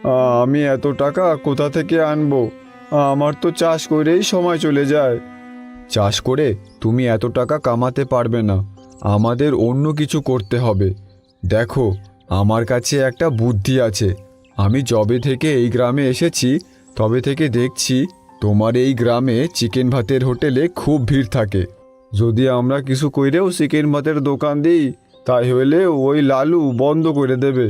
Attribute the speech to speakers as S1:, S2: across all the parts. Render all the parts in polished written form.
S1: আমি এত টাকা কোথা থেকে আনবো? আমার তো চাষ করেই সময় চলে যায়। চাষ করে তুমি এত টাকা কামাতে পারবে না, আমাদের অন্য কিছু করতে হবে। দেখো, আমার কাছে একটা বুদ্ধি আছে। আমি যবে থেকে এই গ্রামে এসেছি তবে থেকে দেখছি তোমার এই গ্রামে চিকেন ভাতের হোটেলে খুব ভিড় থাকে। যদি আমরা কিছু কইরেও চিকেন ভাতের দোকান দিই, তাই হইলে ওই লালু বন্ধ করে দেবে।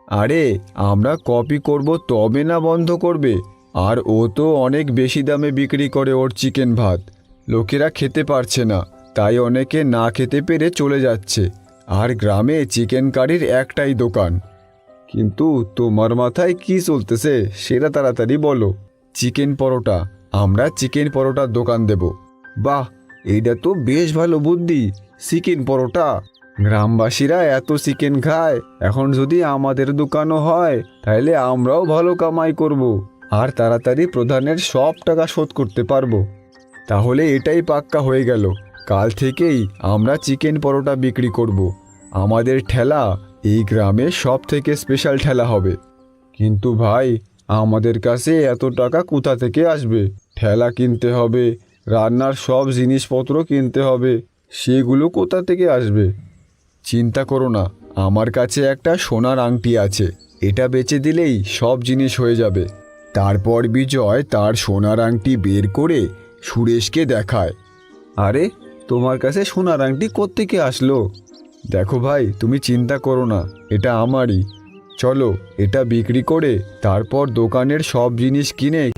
S1: আরে, আমরা কপি করব তবে না বন্ধ করবে? আর ও তো অনেক বেশি দামে বিক্রি করে ওর চিকেন ভাত। লোকেরা খেতে পারছে না, তাই অনেকে না খেতে পেরে চলে যাচ্ছে। আর গ্রামে চিকেন কারির একটাই দোকান। কিন্তু তোমার মাথায় কি চলতেছে সেটা তাড়াতাড়ি বলো। চিকেন পরোটা। আমরা চিকেন পরোটার দোকান দেব। বাহ, এইটা তো বেশ ভালো বুদ্ধি। চিকেন পরোটা, গ্রামবাসীরা এত চিকেন খায়, এখন যদি আমাদের দোকানও হয় তাহলে আমরাও ভালো কামাই করব আর তাড়াতাড়ি প্রধানের সব টাকা শোধ করতে পারবো। তাহলে এটাই পাক্কা হয়ে গেল। কাল থেকেই আমরা চিকেন পরোটা বিক্রি করব। আমাদের ঠেলা এই গ্রামে সব থেকে স্পেশাল ঠেলা হবে। কিন্তু ভাই, আমাদের কাছে এত টাকা কোথা থেকে আসবে? ঠেলা কিনতে হবে, রান্নার সব জিনিসপত্র কিনতে হবে, সেগুলো কোথা থেকে আসবে? চিন্তা করো না, আমার কাছে একটা সোনার আংটি আছে। এটা বেচে দিলেই সব জিনিস হয়ে যাবে। তারপর বিজয় তার সোনার আংটি বের করে সুরেশকে দেখায়। আরে, তোমার কাছে সোনার আংটি কোত্থেকে আসলো? দেখো ভাই, তুমি চিন্তা করো না, এটা আমারই। চলো, এটা বিক্রি করে তারপর দোকানের সব জিনিস কিনে